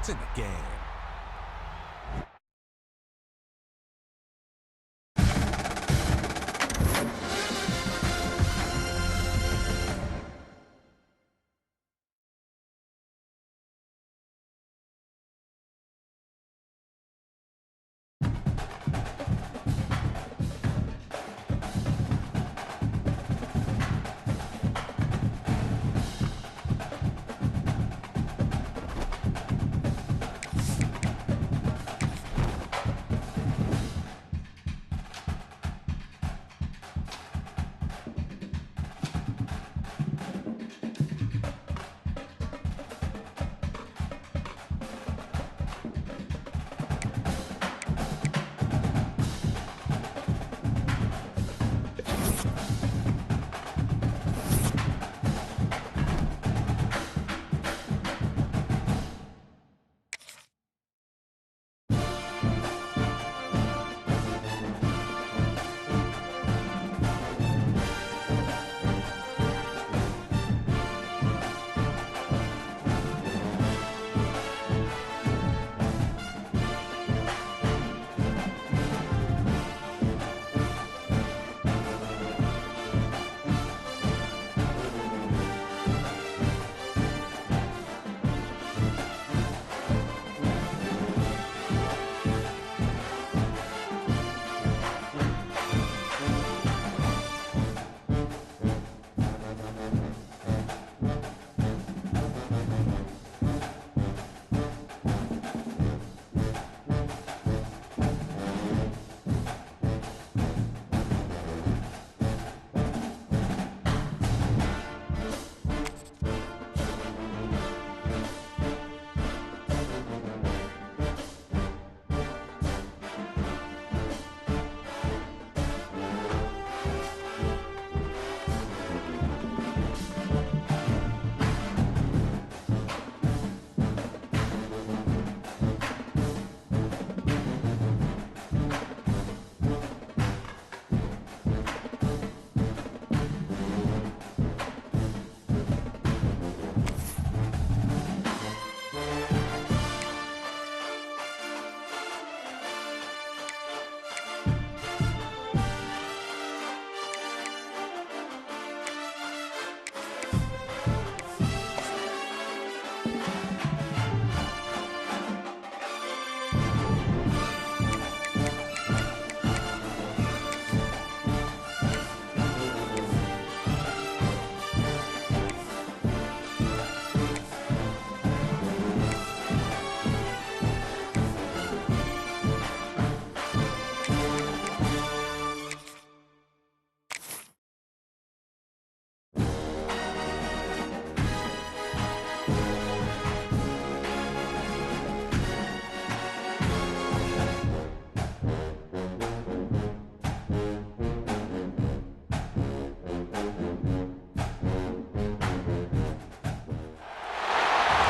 points in the game.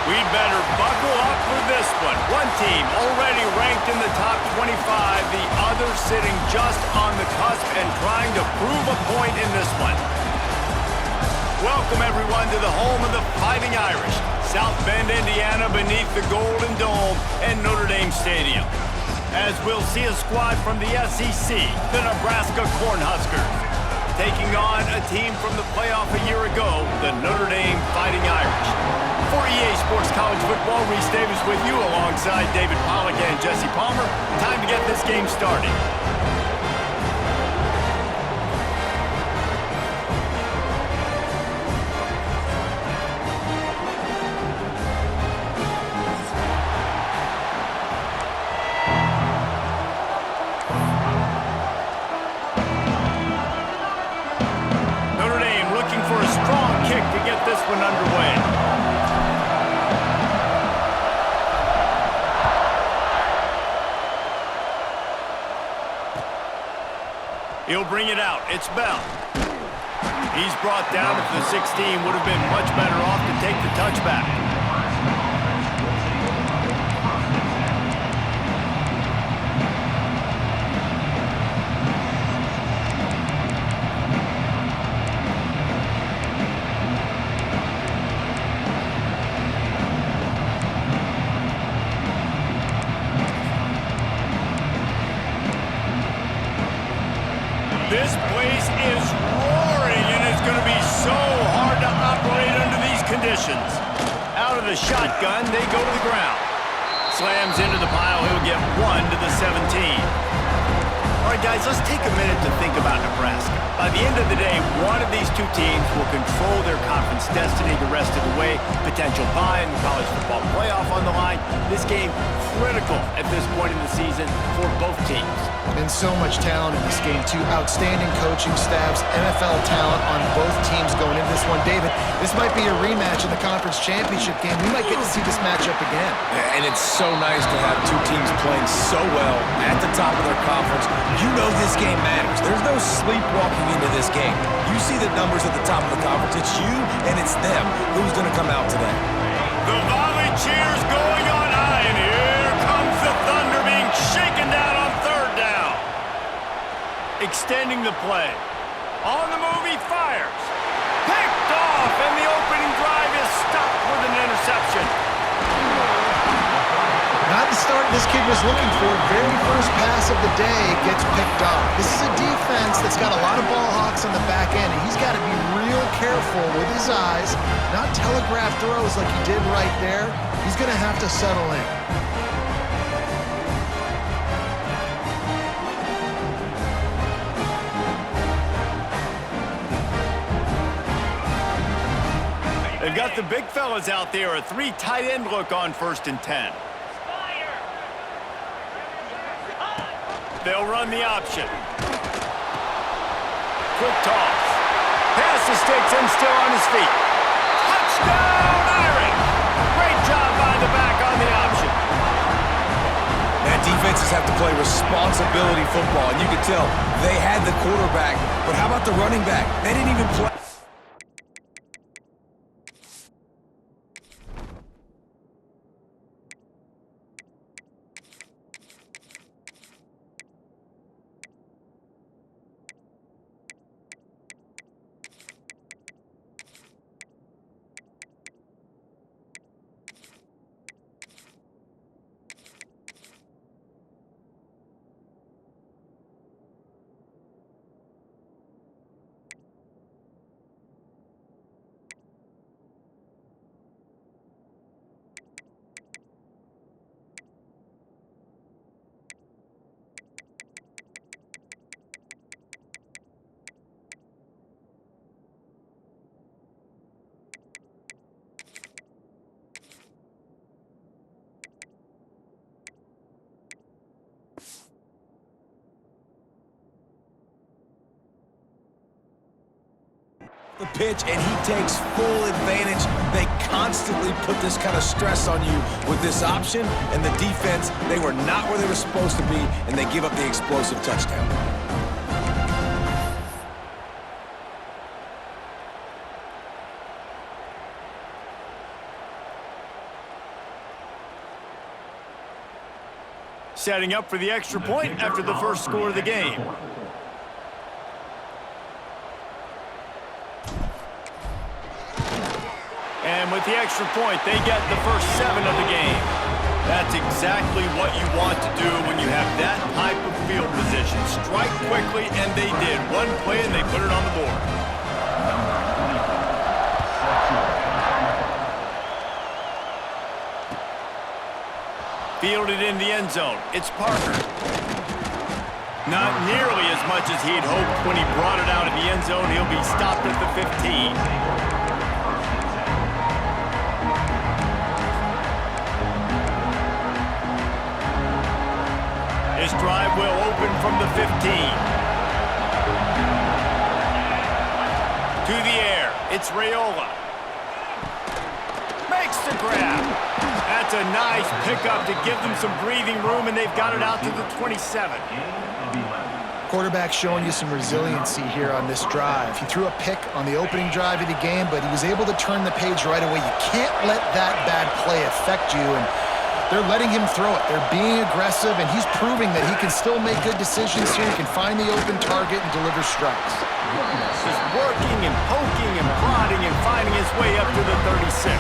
We'd better buckle up for this one. One team already ranked in the top 25, the other sitting just on the cusp and trying to prove a point in this one. Welcome, everyone, to the home of the Fighting Irish, South Bend, Indiana, beneath the Golden Dome and Notre Dame Stadium. As we'll see a squad from the SEC, the Nebraska Cornhuskers, taking on a team from the playoff a year ago, the Notre Dame Fighting Irish. For EA Sports College Football, Reese Davis with you alongside David Pollack and Jesse Palmer. Time to get this game started. Notre Dame looking for a strong kick to get this one underway. He'll bring it out. It's Bell. He's brought down at the 16. Would have been much better off to take the touchback. the shotgun. They go to the ground. Slams into the pile. He'll get 1 to the 17. All right, guys, let's take a minute to think about Nebraska. By the end of the day, one of these two teams will control their conference destiny the rest of the way. Potential bye in the college football playoff on the line. This game critical at this point in the season for both teams. And so much talent in this game, too. Outstanding coaching staffs, NFL talent on both teams going into this one. David, this might be a rematch in the conference championship game. We might get to see this matchup again. And it's so nice to have two teams playing so well at the top of their conference. You know this game matters. There's no sleepwalking into this game. You see the numbers at the top of the conference. It's you and it's them. Who's going to come out today? The volley cheers going on high, and here comes the Thunder being shaken down on third down. Extending the play. On the move, he fires. Picked off, and the opening drive is stopped with an interception. Not the start this kid was looking for. Very first pass of the day gets picked off. This is a defense that's got a lot of ball hawks on the back end, and he's got to be real careful with his eyes, not telegraph throws like he did right there. He's going to have to settle in. They've got the big fellas out there, a 3 tight end look on 1st and 10. They'll run the option. Quick toss. Pass the sticks and still on his feet. Touchdown, Irish! Great job by the back on the option. Man, defenses have to play responsibility football, and you can tell they had the quarterback, but how about the running back? They didn't even play. The pitch, and he takes full advantage. They constantly put this kind of stress on you with this option, and the defense, they were not where they were supposed to be, and they give up the explosive touchdown. Setting up for the extra point after the first score of the game. And with the extra point, they get the first 7 of the game. That's exactly what you want to do when you have that type of field position. Strike quickly, and they did. One play, and they put it on the board. Fielded in the end zone. It's Parker. Not nearly as much as he'd hoped when he brought it out in the end zone. He'll be stopped at the 15. This drive will open from the 15. To the air. It's Raiola. Makes the grab. That's a nice pickup to give them some breathing room, and they've got it out to the 27. Quarterback showing you some resiliency here on this drive. He threw a pick on the opening drive of the game, but he was able to turn the page right away. You can't let that bad play affect you, and they're letting him throw it. They're being aggressive, and he's proving that he can still make good decisions here. He can find the open target and deliver strikes. He's working and poking and prodding and finding his way up to the 36.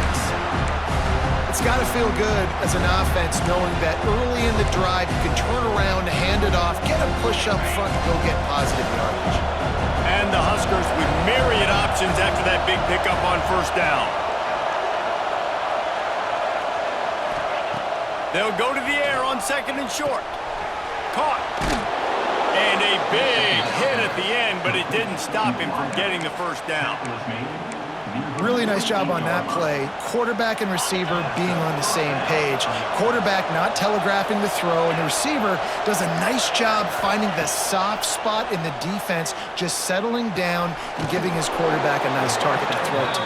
It's got to feel good as an offense knowing that early in the drive you can turn around, hand it off, get a push up front, and go get positive yardage. And the Huskers with myriad options after that big pickup on first down. They'll go to the air on 2nd and short. Caught. And a big hit at the end, but it didn't stop him from getting the first down. Really nice job on that play. Quarterback and receiver being on the same page. Quarterback not telegraphing the throw, and the receiver does a nice job finding the soft spot in the defense, just settling down and giving his quarterback a nice target to throw to.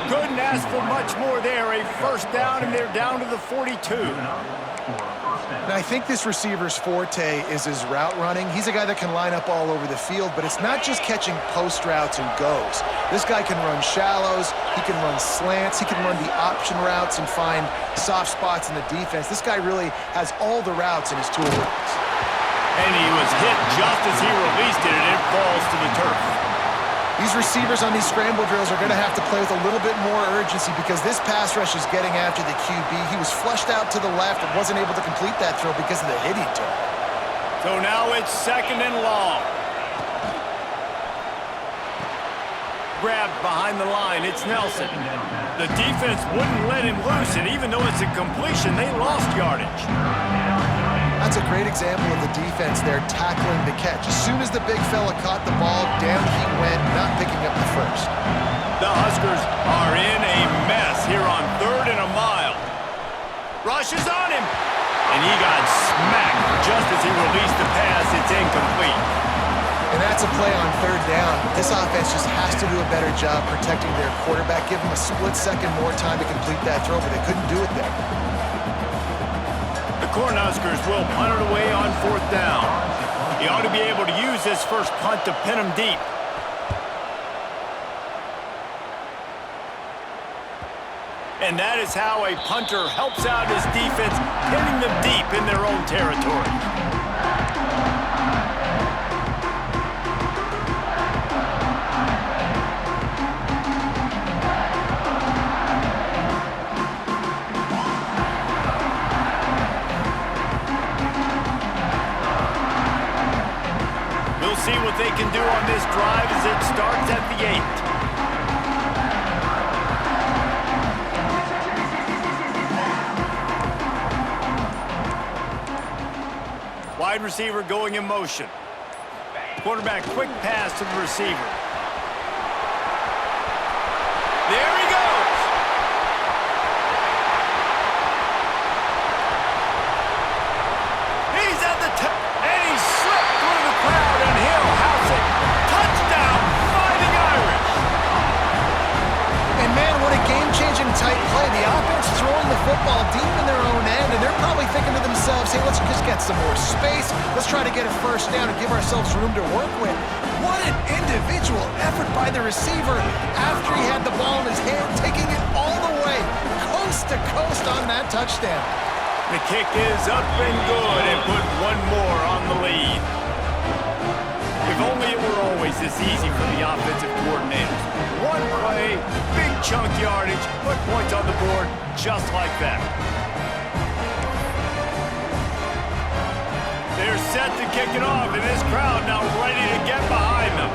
Couldn't ask for much more there. A first down, and they're down to the 42. And I think this receiver's forte is his route running. He's a guy that can line up all over the field, but it's not just catching post routes and goes. This guy can run shallows, he can run slants, he can run the option routes and find soft spots in the defense. This guy really has all the routes in his toolbox. And he was hit just as he released it, and it falls to the turf. These receivers on these scramble drills are going to have to play with a little bit more urgency because this pass rush is getting after the QB. He was flushed out to the left and wasn't able to complete that throw because of the hit he took. So now it's 2nd and long. Grabbed behind the line, it's Nelson. The defense wouldn't let him loose, and even though it's a completion, they lost yardage. That's a great example of the defense there tackling the catch. As soon as the big fella caught the ball, down he went, not picking up the first. The Huskers are in a mess here on 3rd and a mile. Rushes on him, and he got smacked just as he released the pass. It's incomplete. And that's a play on 3rd down. This offense just has to do a better job protecting their quarterback. Give him a split second more time to complete that throw, but they couldn't do it there. The Cornhuskers will punt it away on 4th down. He ought to be able to use this first punt to pin him deep. And that is how a punter helps out his defense, pinning them deep in their own territory. We'll see what they can do on this drive as it starts at the 8. Wide receiver going in motion. Quarterback quick pass to the receiver. There he goes. He's at the top, and he slipped through the crowd, and he'll house it. Touchdown, Fighting Irish. And man, what a game-changing tight play. The offense throwing the football deep in their own end, and they're probably thinking to themselves, hey, let's just get some more space. Let's try to get a first down and give ourselves room to work with. What an individual effort by the receiver after he had the ball in his hand, taking it all the way, coast to coast on that touchdown. The kick is up and good, and put one more on the lead. If only it were always this easy for the offensive coordinators. One play, big chunk yardage, put points on the board just like that. They're set to kick it off, and this crowd now ready to get behind them.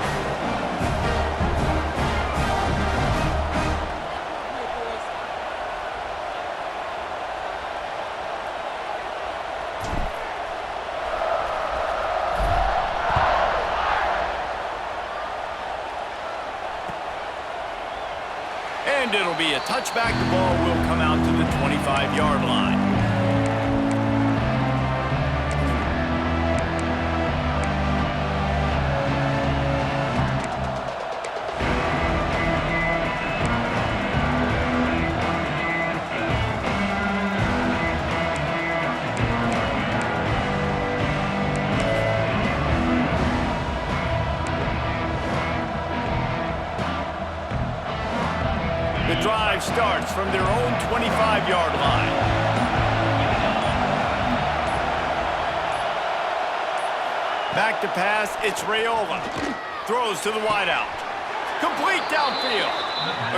And it'll be a touchback. The ball will come out to the 25-yard line. The drive starts from their own 25-yard line. Back to pass, it's Raiola. Throws to the wideout. Complete downfield.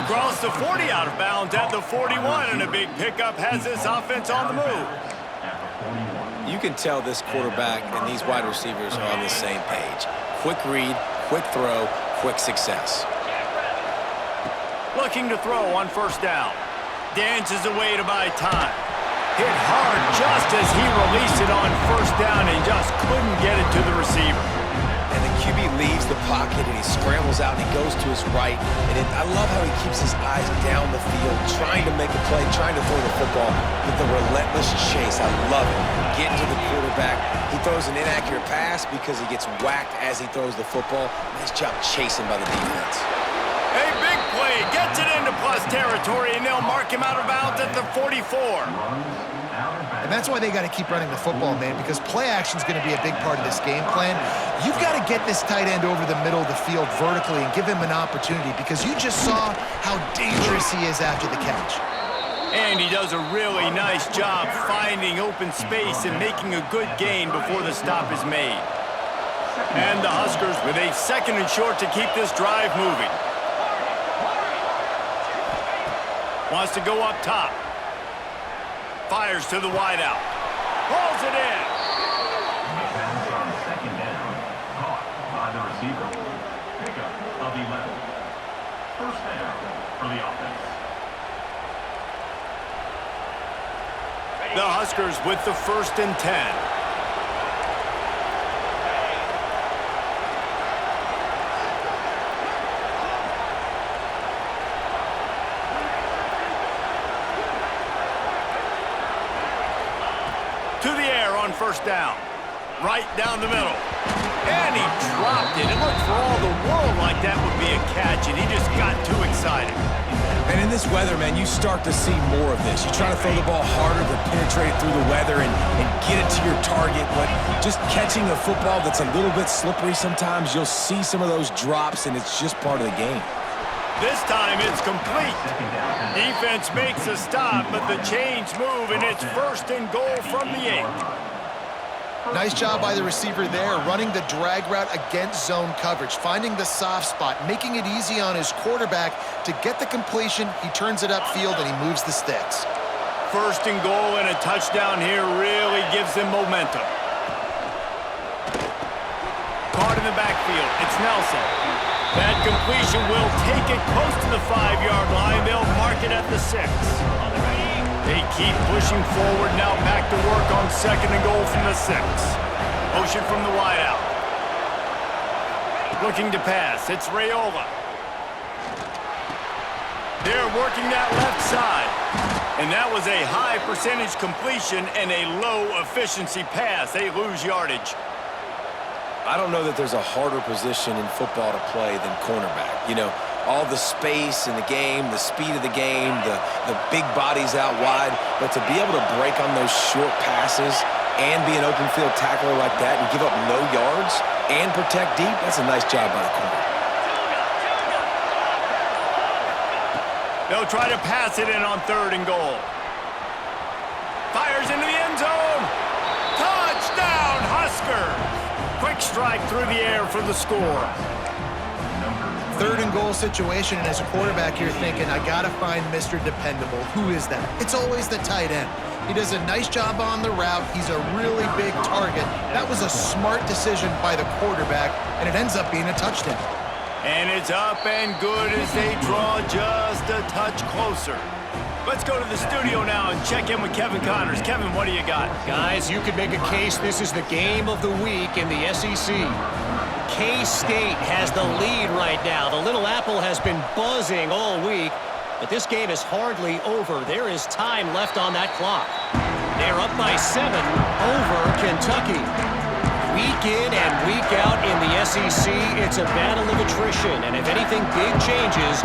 Across the 40, out of bounds at the 41, and a big pickup has this offense on the move. You can tell this quarterback and these wide receivers are on the same page. Quick read, quick throw, quick success. Looking to throw on first down. Dances away to buy time. Hit hard just as he released it on first down and just couldn't get it to the receiver. And the QB leaves the pocket and he scrambles out and he goes to his right. And I love how he keeps his eyes down the field, trying to make a play, trying to throw the football with the relentless chase. I love it. Getting to the quarterback. He throws an inaccurate pass because he gets whacked as he throws the football. Nice job chasing by the defense. A big play gets it into plus territory, and they'll mark him out of bounds at the 44. And that's why they got to keep running the football, man, because play action is going to be a big part of this game plan. You've got to get this tight end over the middle of the field vertically and give him an opportunity, because you just saw how dangerous he is after the catch. And he does a really nice job finding open space and making a good gain before the stop is made. And the Huskers with a 2nd and short to keep this drive moving. Wants to go up top. Fires to the wideout. Pulls it in. Second down. Caught by the receiver. Pickup of 11. First down for the offense. The Huskers with the 1st and 10. To the air on first down. Right down the middle. And he dropped it. It looked for all the world like that would be a catch, and he just got too excited. And in this weather, man, you start to see more of this. You try to throw the ball harder to penetrate it through the weather and get it to your target, but just catching a football that's a little bit slippery sometimes, you'll see some of those drops, and it's just part of the game. This time it's complete. Defense makes a stop, but the chains move, and it's 1st and goal from the 8. Nice job by the receiver there, running the drag route against zone coverage, finding the soft spot, making it easy on his quarterback to get the completion. He turns it upfield, and he moves the sticks. 1st and goal, and a touchdown here really gives them momentum. Caught in the backfield. It's Nelson. That completion will take it close to the 5-yard line. They'll mark it at the 6. They keep pushing forward, now back to work on 2nd and goal from the 6. Motion from the wideout. Looking to pass. It's Raiola. They're working that left side. And that was a high percentage completion and a low efficiency pass. They lose yardage. I don't know that there's a harder position in football to play than cornerback. You know, all the space in the game, the speed of the game, the big bodies out wide. But to be able to break on those short passes and be an open field tackler like that and give up no yards and protect deep, that's a nice job by the corner. They'll try to pass it in on 3rd and goal. Fires into the end zone. Touchdown, Huskers! Quick strike through the air for the score. 3rd and goal situation, and as a quarterback, you're thinking, I got to find Mr. Dependable. Who is that? It's always the tight end. He does a nice job on the route. He's a really big target. That was a smart decision by the quarterback, and it ends up being a touchdown. And it's up and good as they draw just a touch closer. Let's go to the studio now and check in with Kevin Connors. Kevin, what do you got? Guys, you could make a case this is the game of the week in the SEC. K-State has the lead right now. The Little Apple has been buzzing all week, but this game is hardly over. There is time left on that clock. They're up by 7 over Kentucky. Week in and week out in the SEC, it's a battle of attrition, and if anything big changes,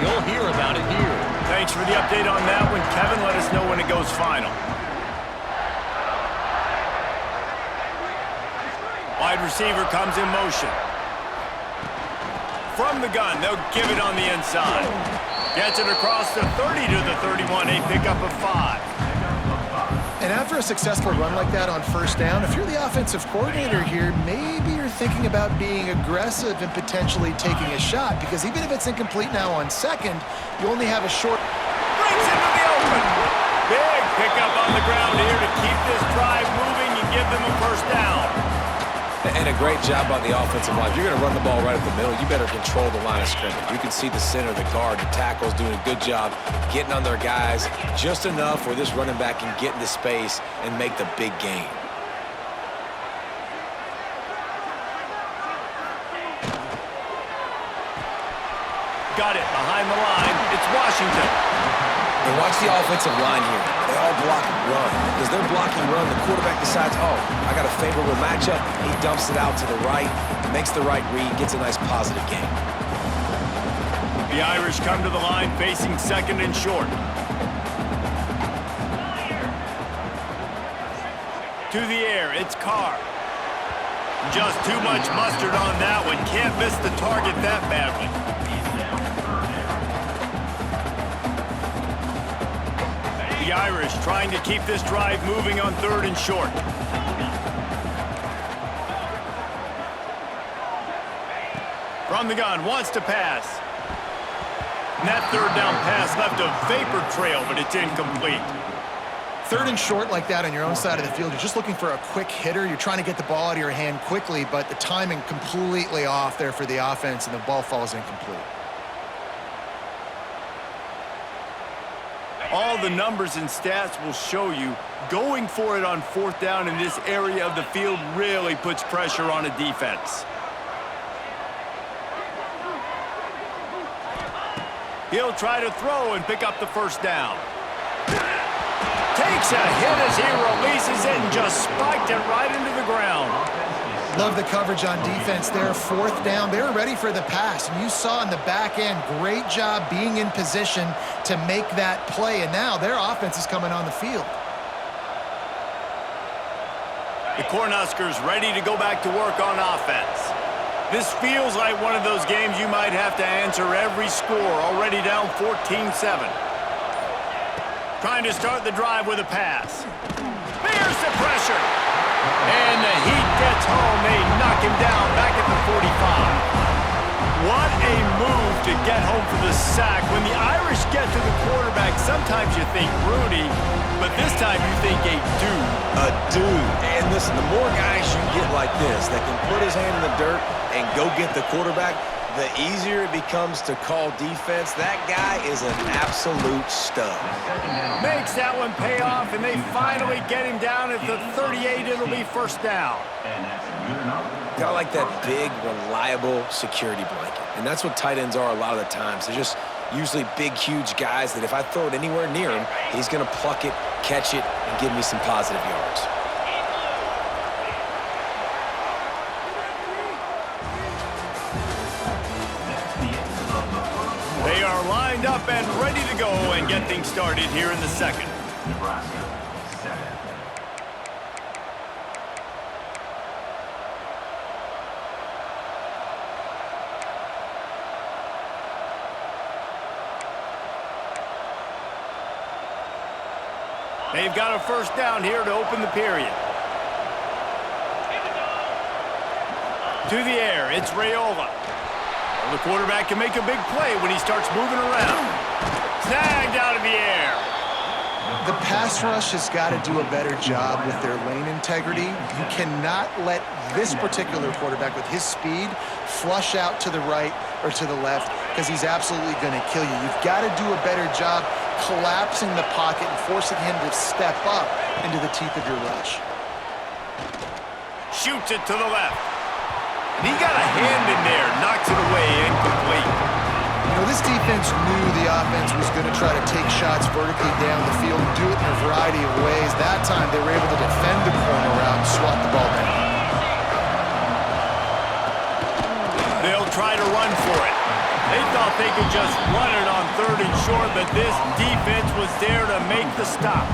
you'll hear about it here. Thanks for the update on that one, Kevin. Let us know when it goes final. Wide receiver comes in motion. From the gun, they'll give it on the inside. Gets it across the 30 to the 31, a pickup of 5. And after a successful run like that on first down, if you're the offensive coordinator here, maybe you're thinking about being aggressive and potentially taking a shot, because even if it's incomplete now on 2nd, you only have a short... Brings into the open. Big pickup on the ground here to keep this drive moving and give them a first down. And a great job by the offensive line. If you're going to run the ball right up the middle, you better control the line of scrimmage. You can see the center, the guard, the tackles doing a good job getting on their guys just enough where this running back can get into space and make the big gain. Got it behind the line. It's Washington. And watch the offensive line here. They all block and run. Because they're blocking run, the quarterback decides, oh, I got a favorable matchup. He dumps it out to the right, makes the right read, gets a nice positive gain. The Irish come to the line facing second and short. To the air, it's Carr. Just too much mustard on that one. Can't miss the target that badly. The Irish trying to keep this drive moving on third and short. From the gun, wants to pass. And that third down pass left a vapor trail, but it's incomplete. Third and short like that on your own side of the field, you're just looking for a quick hitter. You're trying to get the ball out of your hand quickly, but the timing completely off there for the offense, and the ball falls incomplete. All the numbers and stats will show you going for it on fourth down in this area of the field really puts pressure on a defense. He'll try to throw and pick up the first down. Takes a hit as he releases it and just spiked it right into the ground. Love the coverage on defense there. Fourth down, they were ready for the pass. And you saw in the back end, great job being in position to make that play. And now their offense is coming on the field. The Cornhuskers ready to go back to work on offense. This feels like one of those games you might have to answer every score, already down 14-7. Trying to start the drive with a pass. There's the pressure. And the heat gets home. They knock him down back at the 45. What a move to get home for the sack. When the Irish get to the quarterback, sometimes you think Rooney, but this time you think a dude. A dude. And listen, the more guys you get like this that can put his hand in the dirt and go get the quarterback, the easier it becomes to call defense. That guy is an absolute stud. Makes that one pay off, and they finally get him down at the 38. It'll be first down. Kind of like that big, reliable security blanket. And that's what tight ends are a lot of the times. They're just usually big, huge guys that if I throw it anywhere near him, he's going to pluck it, catch it, and give me some positive yards. They are lined up and ready to go and get things started here in the second. Nebraska, 7. They've got a first down here to open the period. To the air, it's Raiola. The quarterback can make a big play when he starts moving around. Snagged out of the air. The pass rush has got to do a better job with their lane integrity. You cannot let this particular quarterback with his speed flush out to the right or to the left, because he's absolutely going to kill you. You've got to do a better job collapsing the pocket and forcing him to step up into the teeth of your rush. Shoots it to the left. And he got a hand in there, knocks it away, incomplete. You know, this defense knew the offense was going to try to take shots vertically down the field and do it in a variety of ways. That time, they were able to defend the corner route and swat the ball down. They'll try to run for it. They thought they could just run it on third and short, but this defense was there to make the stop.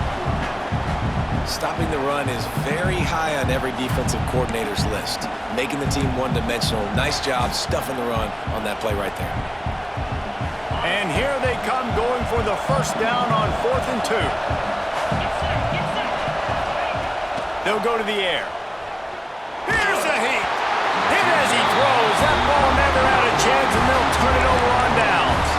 Stopping the run is very high on every defensive coordinator's list. Making the team one-dimensional. Nice job stuffing the run on that play right there. And here they come going for the first down on 4th and 2. They'll go to the air. Here's the heat. Hit as he throws. That ball never had a chance, and they'll turn it over on downs.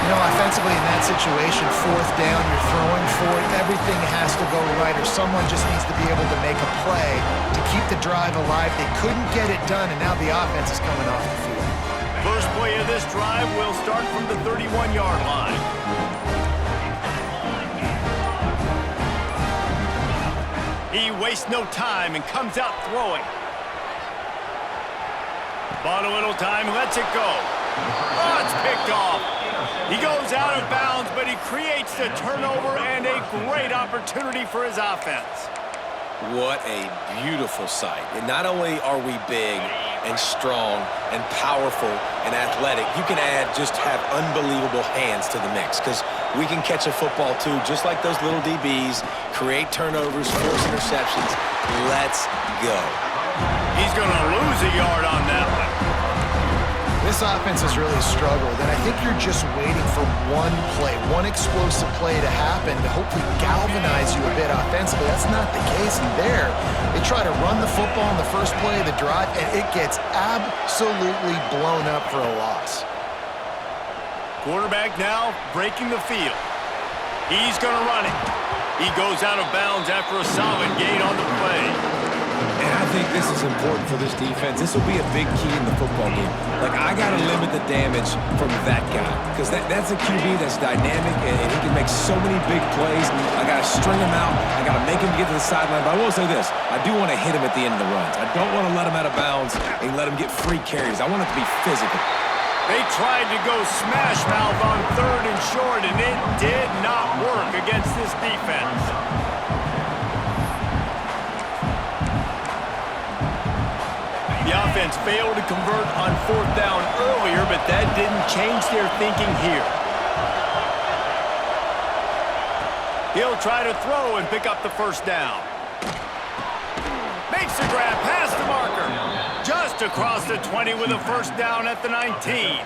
You know, know, offensively in that situation, fourth down, you're throwing for it, everything has to go right, or someone just needs to be able to make a play to keep the drive alive. They couldn't get it done, and now the offense is coming off the field. First play of this drive will start from the 31-yard line. He wastes no time and comes out throwing. Bought a little time, lets it go. Oh, it's picked off. He goes out of bounds, but he creates the turnover and a great opportunity for his offense. What a beautiful sight. And not only are we big and strong and powerful and athletic, you can just have unbelievable hands to the mix, because we can catch a football too, just like those little DBs, create turnovers, force interceptions. Let's go. He's going to lose a yard on that one. This offense has really struggled, and I think you're just waiting for one play, one explosive play to happen to hopefully galvanize you a bit offensively. That's not the case in there. They try to run the football in the first play of the drive, and it gets absolutely blown up for a loss. Quarterback now breaking the field. He's going to run it. He goes out of bounds after a solid gain on the play. And I think this is important for this defense. This will be a big key in the football game. Like, I got to limit the damage from that guy, because that's a QB that's dynamic, and he can make so many big plays. I got to string him out. I got to make him get to the sideline. But I will say this. I do want to hit him at the end of the runs. I don't want to let him out of bounds and let him get free carries. I want it to be physical. They tried to go smash mouth on 3rd and short, and it did not work against this defense. The offense failed to convert on 4th down earlier, but that didn't change their thinking here. He'll try to throw and pick up the first down. Makes the grab past the marker. Just across the 20 with a first down at the 19.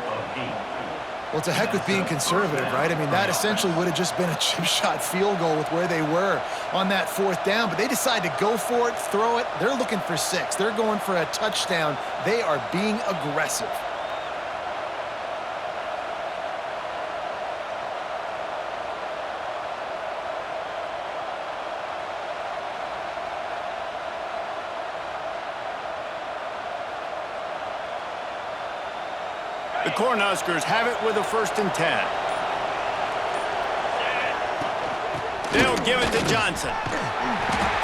Well, it's a heck with being conservative, right? I mean, that essentially would have just been a chip shot field goal with where they were on that 4th down, but they decide to go for it, throw it. They're looking for 6. They're going for a touchdown. They are being aggressive. The Cornhuskers have it with a 1st and 10. They'll give it to Johnson.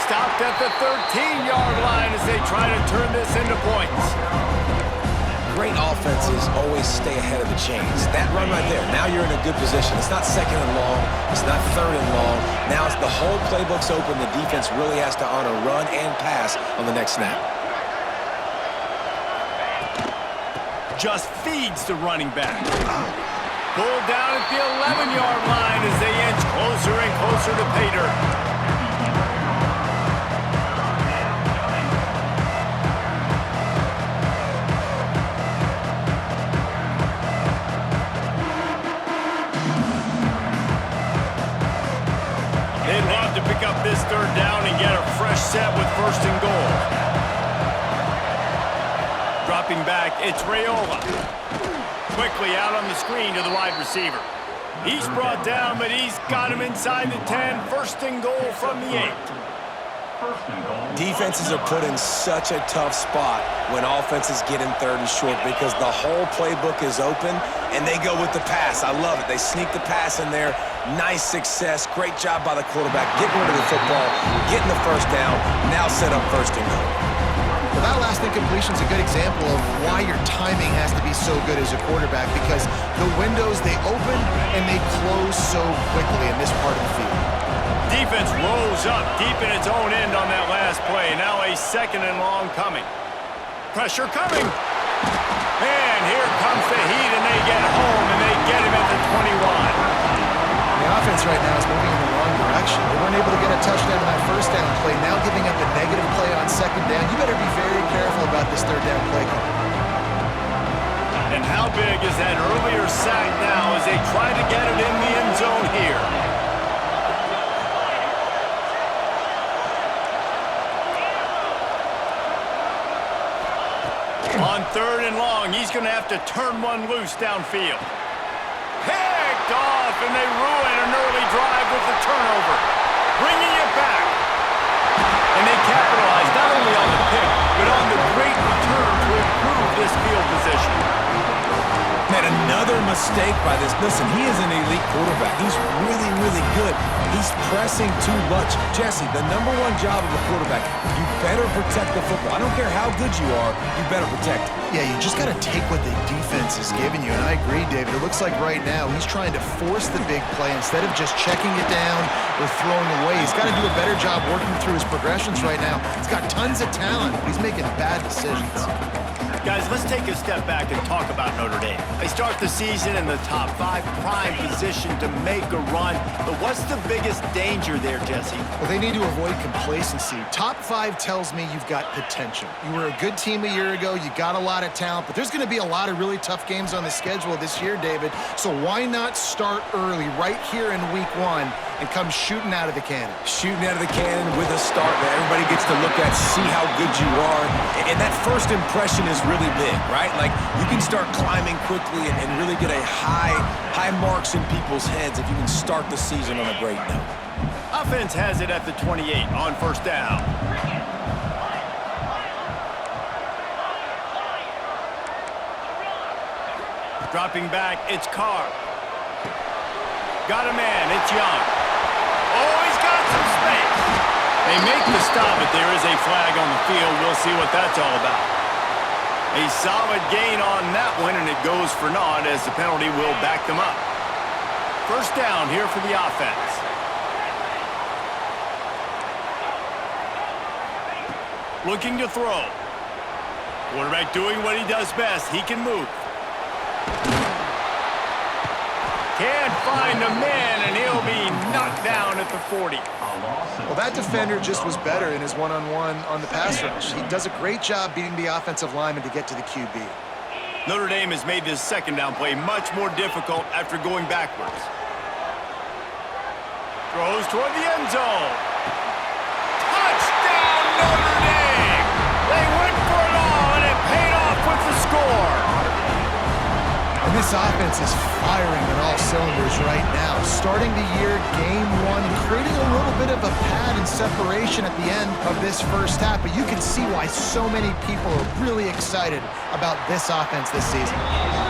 Stopped at the 13-yard line as they try to turn this into points. Great offenses always stay ahead of the chains. That run right there, now you're in a good position. It's not 2nd and long. It's not 3rd and long. Now it's the whole playbook's open. The defense really has to honor run and pass on the next snap. Just feeds the running back. Pulled down at the 11-yard line as they inch closer and closer to pay dirt. They'd love to pick up this 3rd down and get a fresh set with 1st and goal. Dropping back, it's Raiola. Quickly out on the screen to the wide receiver. He's brought down, but he's got him inside the 10. 1st and goal from the 8. Defenses are put in such a tough spot when offenses get in 3rd and short, because the whole playbook is open, and they go with the pass. I love it. They sneak the pass in there. Nice success. Great job by the quarterback getting rid of the football, getting the 1st down, now set up 1st and goal. Well, that last incompletion is a good example of why your timing has to be so good as a quarterback, because the windows, they open and they close so quickly in this part of the field. Defense rolls up deep in its own end on that last play. Now a 2nd and long coming. Pressure coming. And here comes the heat, and they get home, and they get him at the 21. The offense right now is moving in the wrong direction. They weren't able to get a touchdown on that 1st down play. Now giving up a negative play on 2nd down. You better be very careful about this 3rd down play call. And how big is that earlier sack now as they try to get it in the end zone here? On 3rd and long, he's going to have to turn one loose downfield. Picked off and they ruin an early drive with the turnover. Bringing it back. And they capitalize not only on the pick, but on the great return to improve this field position. Man, another mistake by this. Listen, he is an elite quarterback. He's really, really good. He's pressing too much. Jesse, the #1 job of a quarterback, you better protect the football. I don't care how good you are, you better protect it. Yeah, you just got to take what the defense is giving you. And I agree, David. It looks like right now he's trying to force the big play instead of just checking it down or throwing away. He's got to do a better job working through his progressions right now. He's got tons of talent, but he's making bad decisions. Guys, let's take a step back and talk about Notre Dame. They start the season in the top 5, prime position to make a run. But what's the biggest danger there, Jesse? Well, they need to avoid complacency. Top 5 tells me you've got potential. You were a good team a year ago. You got a lot of talent. But there's going to be a lot of really tough games on the schedule this year, David. So why not start early right here in week 1 and come shooting out of the cannon? Shooting out of the cannon with a start that everybody gets to look at, see how good you are. And that first impression is really big, right? Like, you can start climbing quickly and really get a high marks in people's heads if you can start the season on a great note. Offense has it at the 28 on first down. Dropping back, it's Carr. Got a man, it's Young. Oh, he's got some space. They make the stop, but there is a flag on the field. We'll see what that's all about. A solid gain on that one, and it goes for naught as the penalty will back them up. First down here for the offense. Looking to throw. Quarterback doing what he does best. He can move. Can't find a man, and he'll be knocked down at the 40. Well, that defender just was better in his one-on-one on the pass rush. He does a great job beating the offensive lineman to get to the QB. Notre Dame has made this second down play much more difficult after going backwards. Throws toward the end zone. Touchdown, Notre Dame! They went for it all, and it paid off with the score. And this offense is firing on all cylinders right now. Starting the year, game 1, creating a little bit of a pad and separation at the end of this first half. But you can see why so many people are really excited about this offense this season.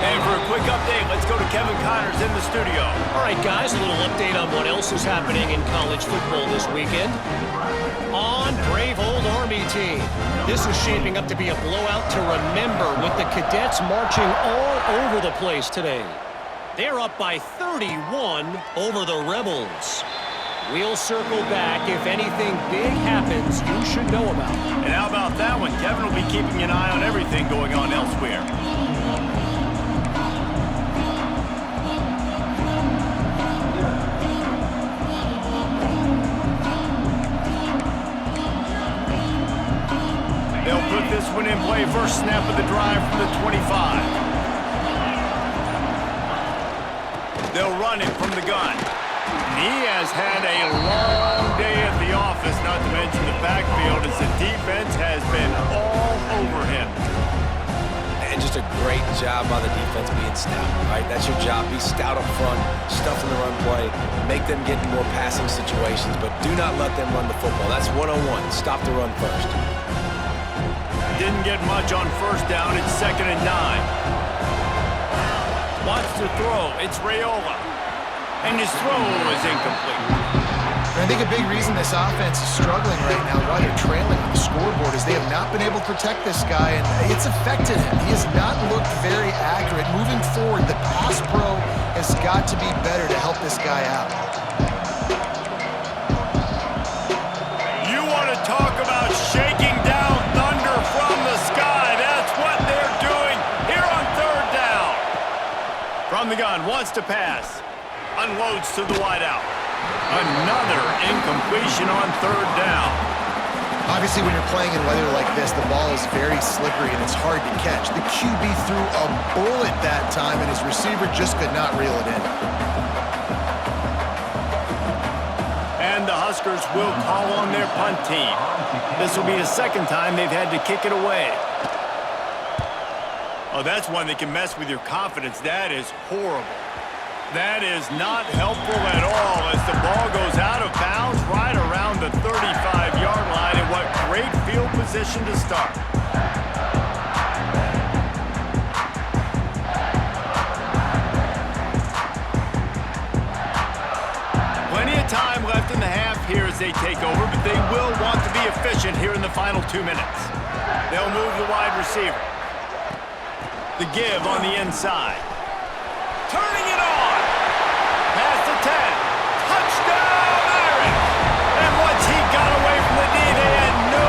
And for a quick update, let's go to Kevin Connors in the studio. All right, guys, a little update on what else is happening in college football this weekend. On brave old Army team. This is shaping up to be a blowout to remember with the cadets marching all over the place today. They're up by 31 over the Rebels. We'll circle back if anything big happens you should know about. And how about that one? Kevin will be keeping an eye on everything going on elsewhere. They'll put this one in play. First snap of the drive from the 25. They'll run it from the gun. He has had a long day at the office, not to mention the backfield, as the defense has been all over him. And just a great job by the defense being stout, right? That's your job. Be stout up front, stuff in the run play, make them get in more passing situations, but do not let them run the football. That's 101. Stop the run first. Didn't get much on first down. It's 2nd and 9. Wants to throw. It's Raiola. And his throw is incomplete. And I think a big reason this offense is struggling right now while they're trailing on the scoreboard is they have not been able to protect this guy, and it's affected him. He has not looked very accurate. Moving forward, the pass pro has got to be better to help this guy out. You want to talk about shaking down thunder from the sky. That's what they're doing here on 3rd down. From the gun, wants to pass. Unloads to the wideout. Another incompletion on 3rd down. Obviously, when you're playing in weather like this, the ball is very slippery and it's hard to catch. The QB threw a bullet that time, and his receiver just could not reel it in. And the Huskers will call on their punt team. This will be the 2nd time they've had to kick it away. Oh, that's one that can mess with your confidence. That is horrible. That is not helpful at all as the ball goes out of bounds right around the 35-yard line, and what great field position to start. Plenty of time left in the half here as they take over, but they will want to be efficient here in the final 2 minutes. They'll move the wide receiver. The give on the inside. Turning it on. Past the 10. Touchdown, Irish. And once he got away from the D, they had no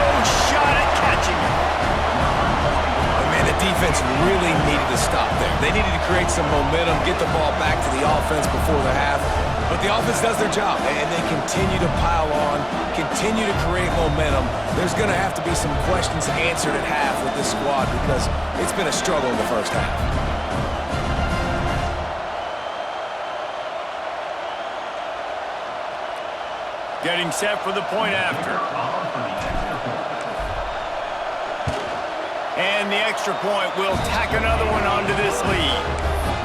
shot at catching him. Oh, man, the defense really needed to stop there. They needed to create some momentum, get the ball back to the offense before the half. But the offense does their job, and they continue to pile on, continue to create momentum. There's going to have to be some questions answered at half with this squad because it's been a struggle in the first half. Getting set for the point after. And the extra point will tack another one onto this lead.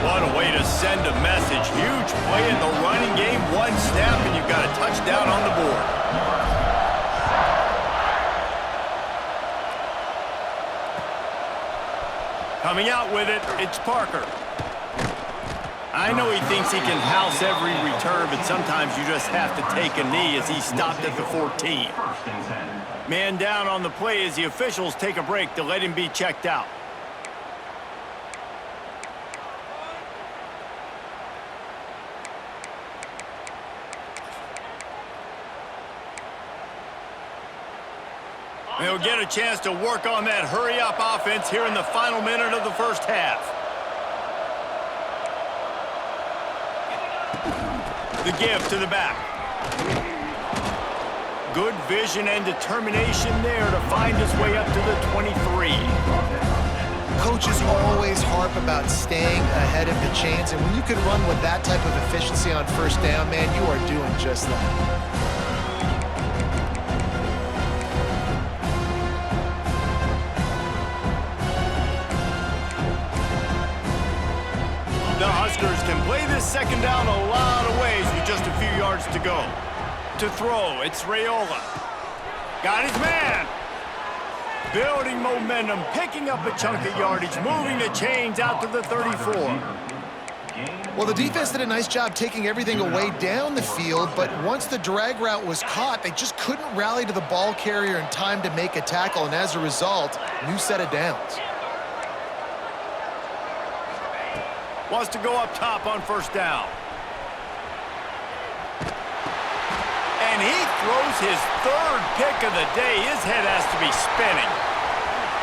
What a way to send a message. Huge play in the running game. One snap, and you've got a touchdown on the board. Coming out with it, it's Parker. I know he thinks he can house every return, but sometimes you just have to take a knee as he stopped at the 14. Man down on the play as the officials take a break to let him be checked out. They'll get a chance to work on that hurry-up offense here in the final minute of the first half. The give to the back. Good vision and determination there to find his way up to the 23. Coaches always harp about staying ahead of the chains, and when you can run with that type of efficiency on first down, man, you are doing just that. The Huskers can play this second down a lot of ways with just a few yards to go. To throw, it's Raiola. Got his man. Building momentum, picking up a chunk of yardage, moving the chains out to the 34. Well, the defense did a nice job taking everything away down the field, but once the drag route was caught, they just couldn't rally to the ball carrier in time to make a tackle, and as a result, new set of downs. Wants to go up top on first down. And he throws his third pick of the day. His head has to be spinning.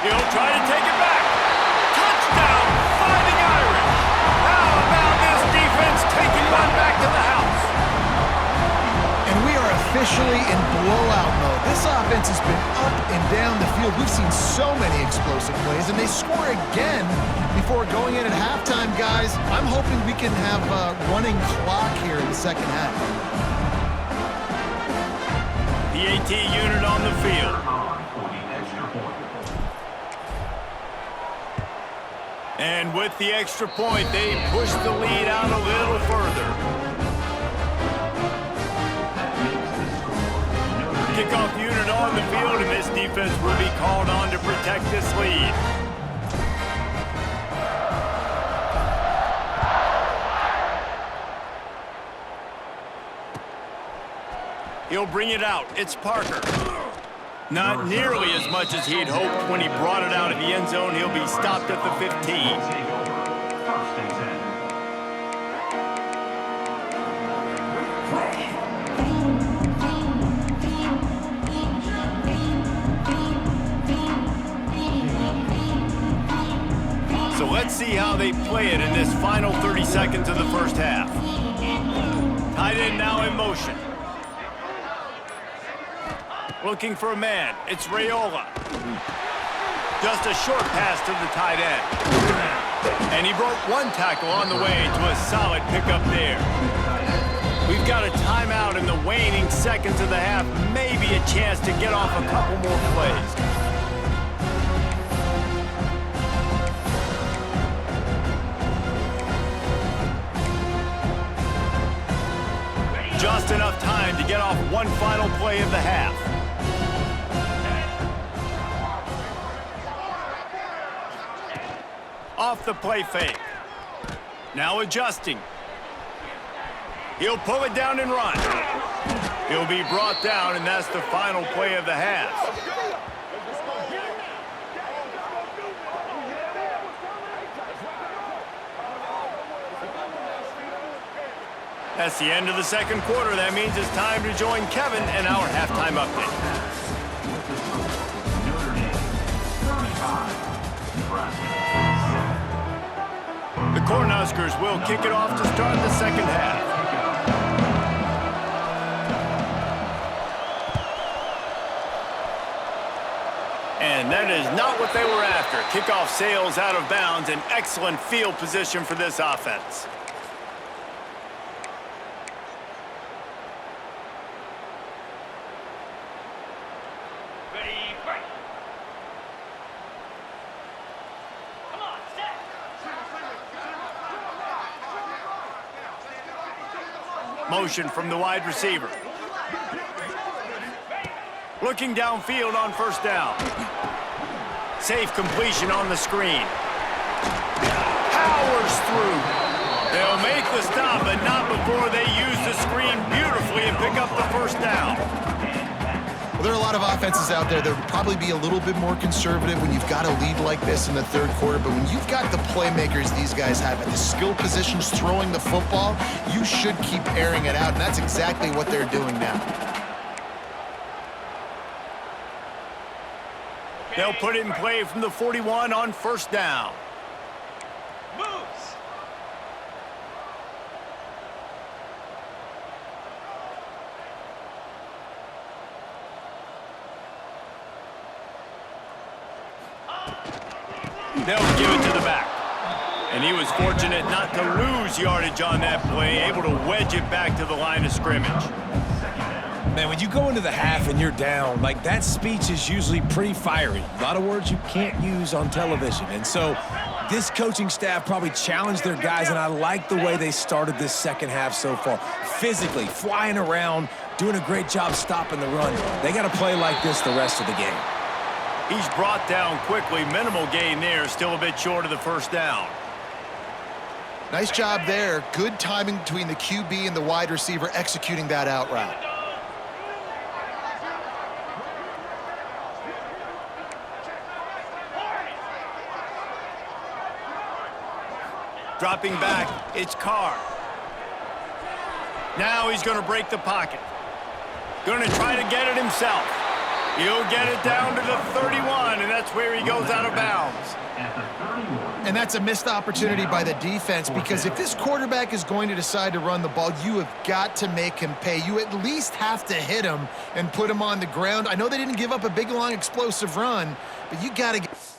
He'll try to take it back. Touchdown, Fighting Irish. How about this defense taking one back to the house? And we are officially in blowout mode. This offense has been up and down the field. We've seen so many explosive plays, and they score again before going in at halftime, guys. I'm hoping we can have a running clock here in the second half. The AT unit on the field. And with the extra point, they push the lead out a little further. Kickoff unit on the field, and this defense will be called on to protect this lead. He'll bring it out. It's Parker. Not nearly as much as he'd hoped when he brought it out of the end zone. He'll be stopped at the 15. So let's see how they play it in this final 30 seconds of the first half. Tight end now in motion. Looking for a man. It's Raiola. Just a short pass to the tight end. And he broke one tackle on the way to a solid pickup there. We've got a timeout in the waning seconds of the half. Maybe a chance to get off a couple more plays. just enough time to get off one final play of the half. Off the play fake. Now adjusting. He'll pull it down and run. He'll be brought down, and that's the final play of the half. That's the end of the second quarter. That means it's time to join Kevin in our halftime update. Notre Dame, 35, Nebraska, 7. The Cornhuskers will kick it off to start the second half. And that is not what they were after. Kickoff sails out of bounds, and excellent field position for this offense. Motion from the wide receiver. Looking downfield on first down. Safe completion on the screen. Powers through. They'll make the stop, but not before they use the screen beautifully and pick up the first down. Well, there are a lot of offenses out there that would probably be a little bit more conservative when you've got a lead like this in the third quarter, but when you've got the playmakers these guys have at the skill positions throwing the football, you should keep airing it out, and that's exactly what they're doing now. They'll put it in play from the 41 on first down. They'll give it to the back. And he was fortunate not to lose yardage on that play, able to wedge it back to the line of scrimmage. Man, when you go into the half and you're down, like, that speech is usually pretty fiery. A lot of words you can't use on television. And so this coaching staff probably challenged their guys, and I like the way they started this second half so far. Physically, flying around, doing a great job stopping the run. They got to play like this the rest of the game. He's brought down quickly. Minimal gain there, still a bit short of the first down. Nice job there. Good timing between the QB and the wide receiver executing that out route. Dropping back, it's Carr. Now he's going to break the pocket. Going to try to get it himself. He'll get it down to the 31, and that's where he goes out of bounds. And that's a missed opportunity by the defense, because if this quarterback is going to decide to run the ball, you have got to make him pay. You at least have to hit him and put him on the ground. I know they didn't give up a big, long, explosive run, but you got to get...